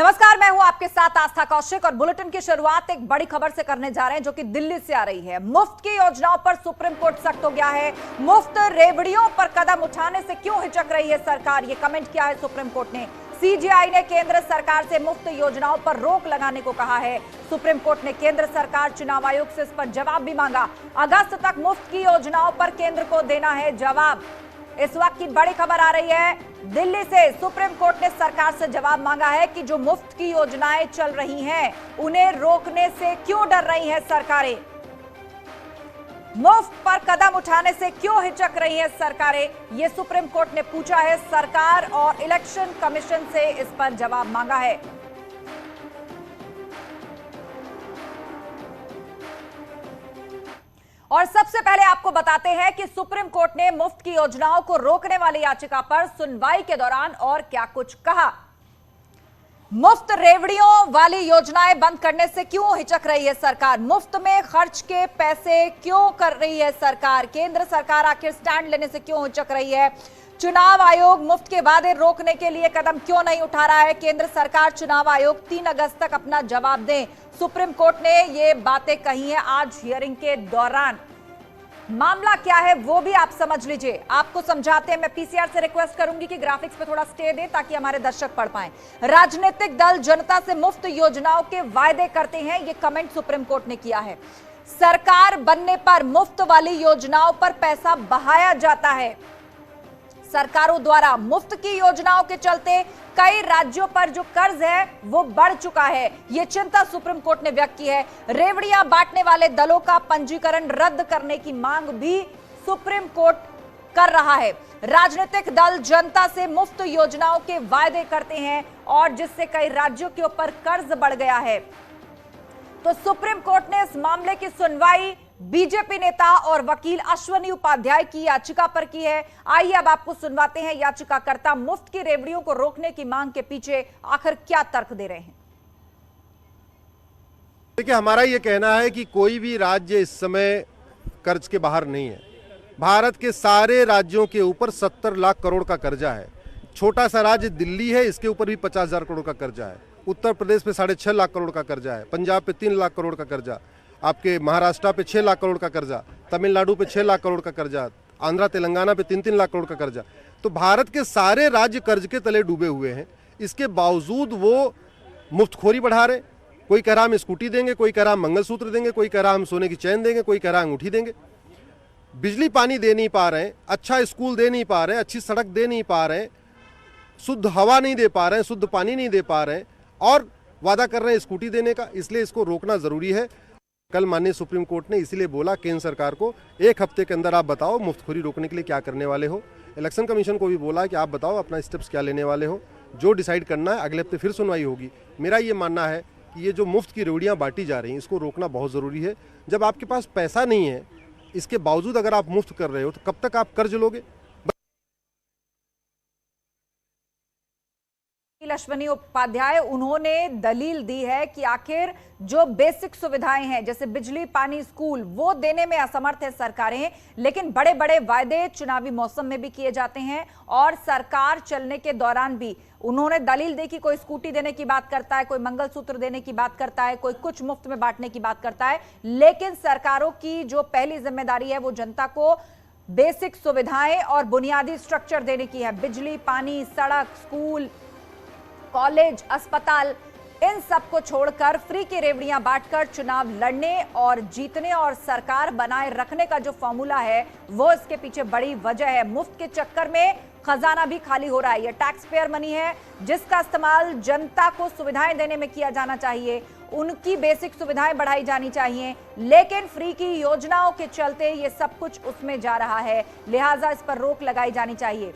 नमस्कार, मैं हूं आपके साथ आस्था कौशिक और बुलेटिन की शुरुआत एक बड़ी खबर से करने जा रहे हैं जो कि दिल्ली से आ रही है। मुफ्त की योजनाओं पर सुप्रीम कोर्ट सख्त हो गया है। मुफ्त रेवड़ियों पर कदम उठाने से क्यों हिचक रही है सरकार, ये कमेंट किया है सुप्रीम कोर्ट ने। सीजेआई ने केंद्र सरकार से मुफ्त योजनाओं पर रोक लगाने को कहा है। सुप्रीम कोर्ट ने केंद्र सरकार चुनाव आयोग से इस पर जवाब भी मांगा। अगस्त तक मुफ्त की योजनाओं पर केंद्र को देना है जवाब। इस वक्त की बड़ी खबर आ रही है दिल्ली से। सुप्रीम कोर्ट ने सरकार से जवाब मांगा है कि जो मुफ्त की योजनाएं चल रही हैं उन्हें रोकने से क्यों डर रही हैं सरकारें, मुफ्त पर कदम उठाने से क्यों हिचक रही हैं सरकारें, ये सुप्रीम कोर्ट ने पूछा है। सरकार और इलेक्शन कमीशन से इस पर जवाब मांगा है। और सबसे पहले आपको बताते हैं कि सुप्रीम कोर्ट ने मुफ्त की योजनाओं को रोकने वाली याचिका पर सुनवाई के दौरान और क्या कुछ कहा। मुफ्त रेवड़ियों वाली योजनाएं बंद करने से क्यों हिचक रही है सरकार, मुफ्त में खर्च के पैसे क्यों कर रही है सरकार, केंद्र सरकार आखिर स्टैंड लेने से क्यों हिचक रही है, चुनाव आयोग मुफ्त के वादे रोकने के लिए कदम क्यों नहीं उठा रहा है, केंद्र सरकार चुनाव आयोग 3 अगस्त तक अपना जवाब दें। सुप्रीम कोर्ट ने ये बातें कही हैं आज हियरिंग के दौरान। मामला क्या है वो भी आप समझ लीजिए, आपको समझाते हैं। मैं पीसीआर से रिक्वेस्ट करूंगी कि ग्राफिक्स पे थोड़ा स्टे दें ताकि हमारे दर्शक पढ़ पाएं। राजनीतिक दल जनता से मुफ्त योजनाओं के वायदे करते हैं, ये कमेंट सुप्रीम कोर्ट ने किया है। सरकार बनने पर मुफ्त वाली योजनाओं पर पैसा बहाया जाता है। सरकारों द्वारा मुफ्त की योजनाओं के चलते कई राज्यों पर जो कर्ज है वो बढ़ चुका है, ये चिंता सुप्रीम कोर्ट ने व्यक्त की है। रेवड़ियां बांटने वाले दलों का पंजीकरण रद्द करने की मांग भी सुप्रीम कोर्ट कर रहा है। राजनीतिक दल जनता से मुफ्त योजनाओं के वायदे करते हैं और जिससे कई राज्यों के ऊपर कर्ज बढ़ गया है। तो सुप्रीम कोर्ट ने इस मामले की सुनवाई बीजेपी नेता और वकील अश्वनी उपाध्याय की याचिका पर की है। आइए अब आपको सुनवाते हैं याचिकाकर्ता मुफ्त की रेवड़ियों को रोकने की मांग के पीछे आखिर क्या तर्क दे रहे हैं। देखिए, हमारा यह कहना है कि कोई भी राज्य इस समय कर्ज के बाहर नहीं है। भारत के सारे राज्यों के ऊपर 70 लाख करोड़ का कर्जा है। छोटा सा राज्य दिल्ली है, इसके ऊपर भी 50,000 करोड़ का कर्जा है। उत्तर प्रदेश पे 6.5 लाख करोड़ का कर्जा है। पंजाब पे 3 लाख करोड़ का कर्जा, आपके महाराष्ट्र पे 6 लाख करोड़ का कर्जा, तमिलनाडु पे 6 लाख करोड़ का कर्जा, आंध्रा तेलंगाना पे 3-3 लाख करोड़ का कर्जा। तो भारत के सारे राज्य कर्ज के तले डूबे हुए हैं। इसके बावजूद वो मुफ्तखोरी बढ़ा रहे। कोई कह रहा हम स्कूटी देंगे, कोई कह रहा हम मंगलसूत्र देंगे, कोई कह रहा हम सोने की चैन देंगे, कोई कह रहा अंगूठी देंगे। बिजली पानी दे नहीं पा रहे हैं, अच्छा स्कूल दे नहीं पा रहे हैं, अच्छी सड़क दे नहीं पा रहे हैं, शुद्ध हवा नहीं दे पा रहे हैं, शुद्ध पानी नहीं दे पा रहे हैं और वादा कर रहे हैं स्कूटी देने का। इसलिए इसको रोकना जरूरी है। कल माननीय सुप्रीम कोर्ट ने इसीलिए बोला केंद्र सरकार को 1 हफ्ते के अंदर आप बताओ मुफ्तखोरी रोकने के लिए क्या करने वाले हो। इलेक्शन कमीशन को भी बोला कि आप बताओ अपना स्टेप्स क्या लेने वाले हो। जो डिसाइड करना है अगले हफ्ते फिर सुनवाई होगी। मेरा ये मानना है कि ये जो मुफ्त की रेवड़ियाँ बांटी जा रही हैं इसको रोकना बहुत ज़रूरी है। जब आपके पास पैसा नहीं है, इसके बावजूद अगर आप मुफ्त कर रहे हो तो कब तक आप कर्ज लोगे। अश्वनी उपाध्याय उन्होंने दलील दी है कि आखिर जो बेसिक सुविधाएं हैं जैसे बिजली, पानी, स्कूल वो देने में असमर्थ है सरकारें, लेकिन बड़े बड़े वायदे चुनावी मौसम में भी किए जाते हैं और सरकार चलने के दौरान भी उन्होंने दलील दी कि कोई स्कूटी देने की बात करता है, कोई मंगलसूत्र देने की बात करता है, कोई कुछ मुफ्त में बांटने की बात करता है, लेकिन सरकारों की जो पहली जिम्मेदारी है वो जनता को बेसिक सुविधाएं और बुनियादी स्ट्रक्चर देने की है। बिजली, पानी, सड़क, स्कूल, कॉलेज, अस्पताल, इन सब को छोड़कर फ्री की रेवड़ियां बांटकर चुनाव लड़ने और जीतने और सरकार बनाए रखने का जो फॉर्मूला है वो इसके पीछे बड़ी वजह है। मुफ्त के चक्कर में खजाना भी खाली हो रहा है। ये टैक्स पेयर मनी है जिसका इस्तेमाल जनता को सुविधाएं देने में किया जाना चाहिए, उनकी बेसिक सुविधाएं बढ़ाई जानी चाहिए, लेकिन फ्री की योजनाओं के चलते ये सब कुछ उसमें जा रहा है। लिहाजा इस पर रोक लगाई जानी चाहिए।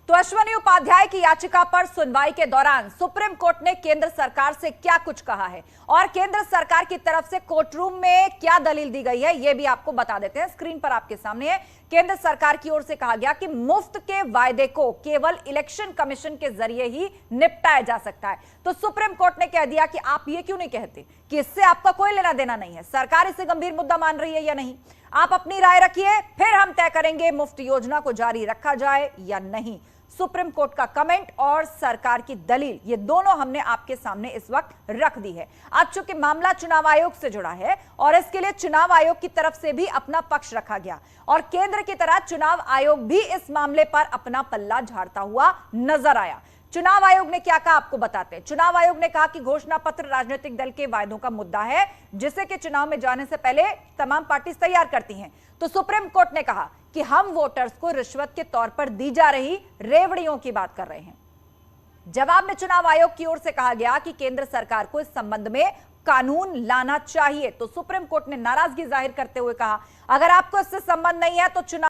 तो अश्वनी उपाध्याय की याचिका पर सुनवाई के दौरान सुप्रीम कोर्ट ने केंद्र सरकार से क्या कुछ कहा है और केंद्र सरकार की तरफ से कोर्ट रूम में क्या दलील दी गई है यह भी आपको बता देते हैं। स्क्रीन पर आपके सामने है। केंद्र सरकार की ओर से कहा गया कि मुफ्त के वायदे को केवल इलेक्शन कमीशन के जरिए ही निपटाया जा सकता है। तो सुप्रीम कोर्ट ने कह दिया कि आप ये क्यों नहीं कहते कि इससे आपका कोई लेना देना नहीं है, सरकार इसे गंभीर मुद्दा मान रही है या नहीं, आप अपनी राय रखिए, फिर हम तय करेंगे मुफ्त योजना को जारी रखा जाए या नहीं। सुप्रीम कोर्ट का कमेंट और सरकार की दलील, ये दोनों हमने आपके सामने इस वक्त रख दी है। आज चूंकि मामला चुनाव आयोग से जुड़ा है और इसके लिए चुनाव आयोग की तरफ से भी अपना पक्ष रखा गया और केंद्र की तरह चुनाव आयोग भी इस मामले पर अपना पल्ला झाड़ता हुआ नजर आया। चुनाव आयोग ने क्या कहा आपको बताते हैं। चुनाव आयोग ने कहा कि घोषणा पत्र राजनीतिक दल के वायदों का मुद्दा है जिसे कि चुनाव में जाने से पहले तमाम पार्टी तैयार करती हैं। तो सुप्रीम कोर्ट ने कहा कि हम वोटर्स को रिश्वत के तौर पर दी जा रही रेवड़ियों की बात कर रहे हैं। जवाब में चुनाव आयोग की ओर से कहा गया कि केंद्र सरकार को इस संबंध में कानून लाना चाहिए। तो सुप्रीम कोर्ट ने नाराजगी जाहिर करते हुए कहा, अगर आपको इससे संबंध नहीं है तो चुनाव